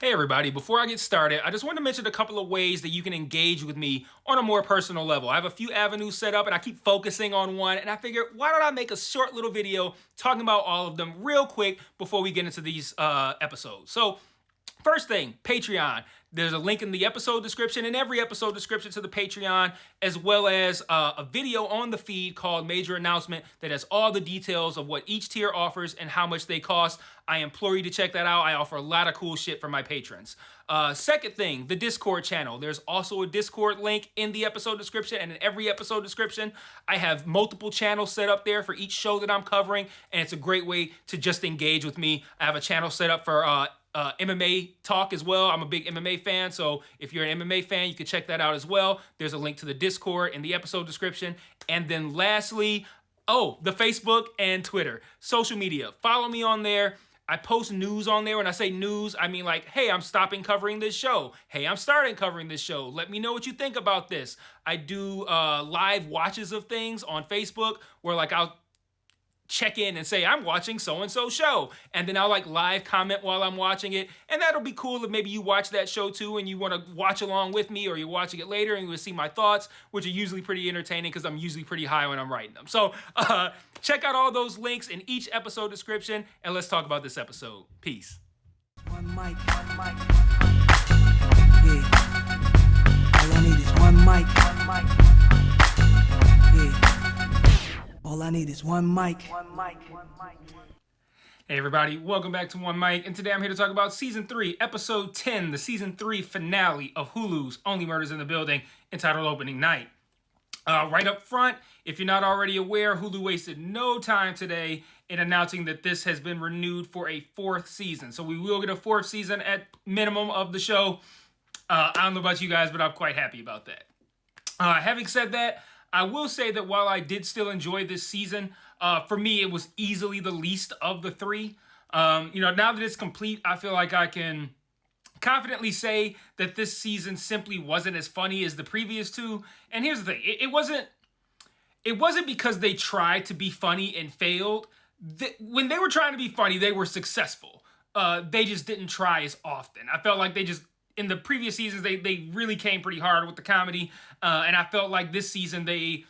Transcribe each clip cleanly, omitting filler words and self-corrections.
Hey everybody, before I get started, I just want to mention a couple of ways that you can engage with me on a more personal level. I have a few avenues set up and I keep focusing on one, and I figured, why don't I make a short little video talking about all of them real quick before we get into these episodes. So first thing, Patreon. There's a link in the episode description, in every episode description, to the Patreon, as well as a video on the feed called Major Announcement that has all the details of what each tier offers and how much they cost. I implore you to check that out. I offer a lot of cool shit for my patrons. Second thing, the Discord channel. There's also a Discord link in the episode description and in every episode description. I have multiple channels set up there for each show that I'm covering, and it's a great way to just engage with me. I have a channel set up for MMA talk as well. I'm a big MMA fan, so if you're an MMA fan, you can check that out as well. There's a link to the Discord in the episode description. And then lastly, the Facebook and Twitter. Social media. Follow me on there. I post news on there. When I say news, I mean like, hey, I'm stopping covering this show. Hey, I'm starting covering this show. Let me know what you think about this. I do live watches of things on Facebook where like I'll check in and say, I'm watching so-and-so show. And then I'll like live comment while I'm watching it. And that'll be cool if maybe you watch that show too and you want to watch along with me, or you're watching it later and you will see my thoughts, which are usually pretty entertaining because I'm usually pretty high when I'm writing them. So check out all those links in each episode description, and let's talk about this episode. Peace. One mic. Yeah. All I need is one mic. Yeah. All I need is one mic. Hey everybody, welcome back to One Mic, and today I'm here to talk about Season 3, Episode 10, the Season 3 finale of Hulu's Only Murders in the Building, entitled Opening Night. Right up front, if you're not already aware, Hulu wasted no time today in announcing that this has been renewed for a 4th season. So we will get a 4th season at minimum of the show. I don't know about you guys, but I'm quite happy about that. Having said that, I will say that while I did still enjoy this season, for me, it was easily the least of the 3. Now that it's complete, I feel like I can confidently say that this season simply wasn't as funny as the previous 2. And here's the thing. It wasn't because they tried to be funny and failed. When they were trying to be funny, they were successful. They just didn't try as often. I felt like in the previous seasons, they really came pretty hard with the comedy. And I felt like this season, they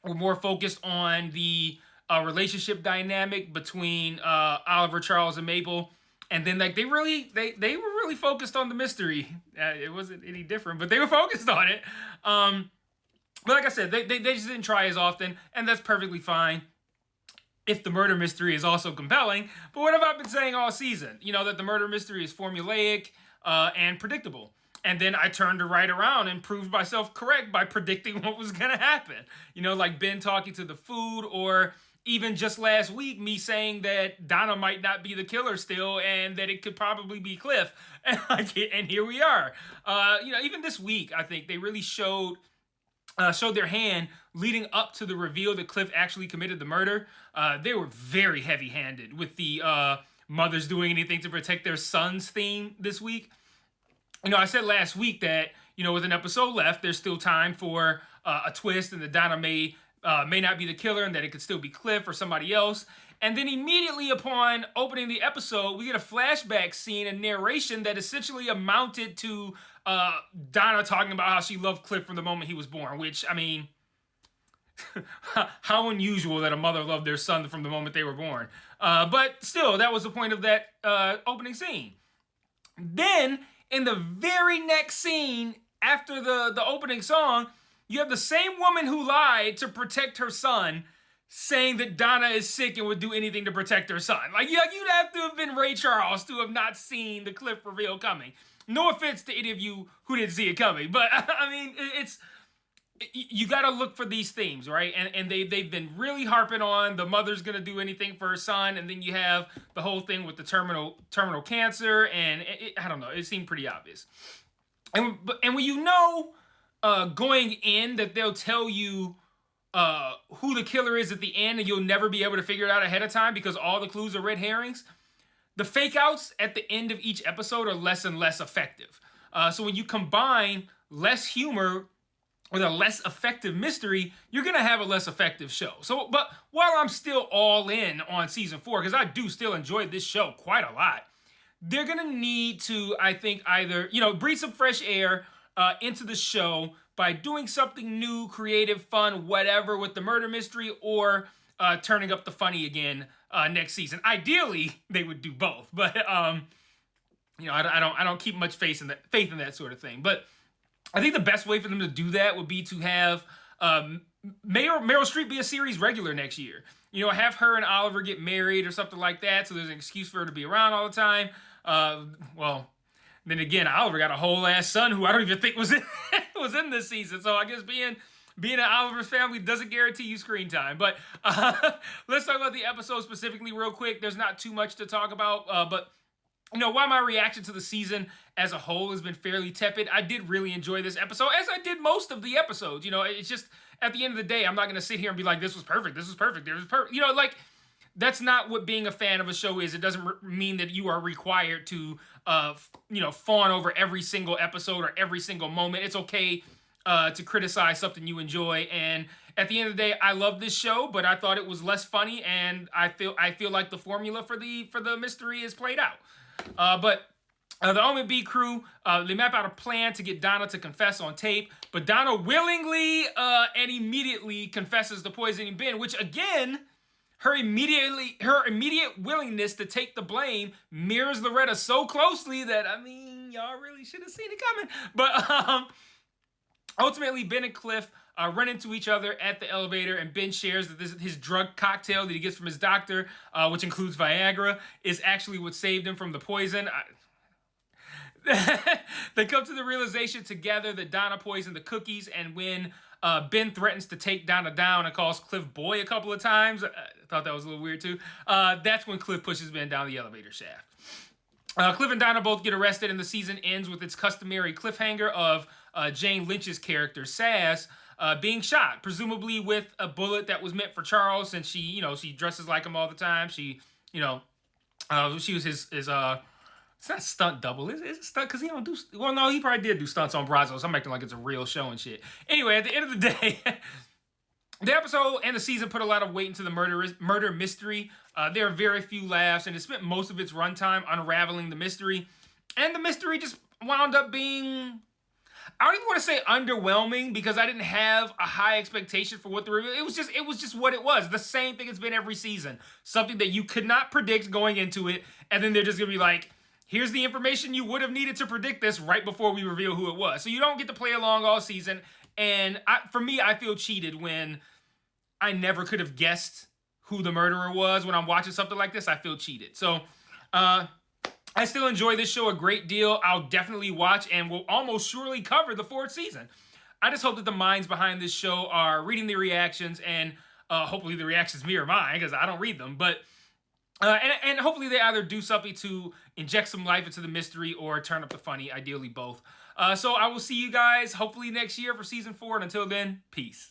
were more focused on the relationship dynamic between Oliver, Charles, and Mabel. And then like they were really focused on the mystery. It wasn't any different, but they were focused on it. But like I said, they just didn't try as often, and that's perfectly fine if the murder mystery is also compelling. But what have I been saying all season? That the murder mystery is formulaic and predictable. And then I turned right around and proved myself correct by predicting what was going to happen. Like Ben talking to the food, or even just last week, me saying that Donna might not be the killer still and that it could probably be Cliff. And here we are. Even this week, I think they really showed their hand leading up to the reveal that Cliff actually committed the murder. They were very heavy-handed with the mothers doing anything to protect their sons theme this week. I said last week that, with an episode left, there's still time for a twist, and that Donna may not be the killer, and that it could still be Cliff or somebody else. And then immediately upon opening the episode, we get a flashback scene and narration that essentially amounted to Donna talking about how she loved Cliff from the moment he was born, which, I mean, how unusual that a mother loved their son from the moment they were born. But still, that was the point of that opening scene. Then, in the very next scene, after the opening song, you have the same woman who lied to protect her son saying that Donna is sick and would do anything to protect her son. Like, you'd have to have been Ray Charles to have not seen the Cliff reveal coming. No offense to any of you who didn't see it coming, but I mean, you got to look for these themes, right? And they've been really harping on the mother's going to do anything for her son, and then you have the whole thing with the terminal cancer, and I don't know, it seemed pretty obvious. And when going in that they'll tell you who the killer is at the end, and you'll never be able to figure it out ahead of time because all the clues are red herrings, the fake outs at the end of each episode are less and less effective. So when you combine less humor with a less effective mystery, you're going to have a less effective show. But while I'm still all in on season 4, because I do still enjoy this show quite a lot, they're going to need to, I think, either, breathe some fresh air into the show by doing something new, creative, fun, whatever with the murder mystery, or turning up the funny again next season. Ideally, they would do both, but I don't keep much faith in that sort of thing. But I think the best way for them to do that would be to have Meryl Streep be a series regular next year. Have her and Oliver get married or something like that, so there's an excuse for her to be around all the time. Then again, Oliver got a whole ass son who I don't even think was in this season. So I guess being in Oliver's family doesn't guarantee you screen time. But let's talk about the episode specifically real quick. There's not too much to talk about, but while my reaction to the season as a whole has been fairly tepid, I did really enjoy this episode, as I did most of the episodes. It's just, at the end of the day, I'm not going to sit here and be like, this was perfect, this was perfect, this was perfect. That's not what being a fan of a show is. It doesn't mean that you are required to, fawn over every single episode or every single moment. It's okay to criticize something you enjoy. And at the end of the day, I love this show, but I thought it was less funny, and I feel like the formula for the mystery is played out. But the Omen B crew, they map out a plan to get Donna to confess on tape, but Donna willingly and immediately confesses the poisoning Ben, which again, her immediate willingness to take the blame mirrors Loretta so closely that, y'all really should have seen it coming. But ultimately, Ben and Cliff run into each other at the elevator, and Ben shares that his drug cocktail that he gets from his doctor, which includes Viagra, is actually what saved him from the poison. They come to the realization together that Donna poisoned the cookies, and when Ben threatens to take Donna down and calls Cliff boy a couple of times, I thought that was a little weird too, that's when Cliff pushes Ben down the elevator shaft. Cliff and Donna both get arrested, and the season ends with its customary cliffhanger of Jane Lynch's character, Sass, being shot, presumably with a bullet that was meant for Charles, since she dresses like him all the time. She was his it's not stunt double. It's a stunt because he don't do. Well, no, he probably did do stunts on Brazos. I'm acting like it's a real show and shit. Anyway, at the end of the day, the episode and the season put a lot of weight into the murder mystery. There are very few laughs, and it spent most of its runtime unraveling the mystery. And the mystery just wound up being, I don't even want to say underwhelming, because I didn't have a high expectation for what the reveal. It was just what it was. The same thing it's been every season. Something that you could not predict going into it, and then they're just gonna be like, here's the information you would have needed to predict this right before we reveal who it was. So you don't get to play along all season. And for me, I feel cheated when I never could have guessed who the murderer was. When I'm watching something like this, I feel cheated. So I still enjoy this show a great deal. I'll definitely watch and will almost surely cover the 4th season. I just hope that the minds behind this show are reading the reactions, and hopefully the reactions mirror mine, because I don't read them. But and hopefully they either do something to inject some life into the mystery or turn up the funny, ideally both. So I will see you guys hopefully next year for season 4, and until then, peace.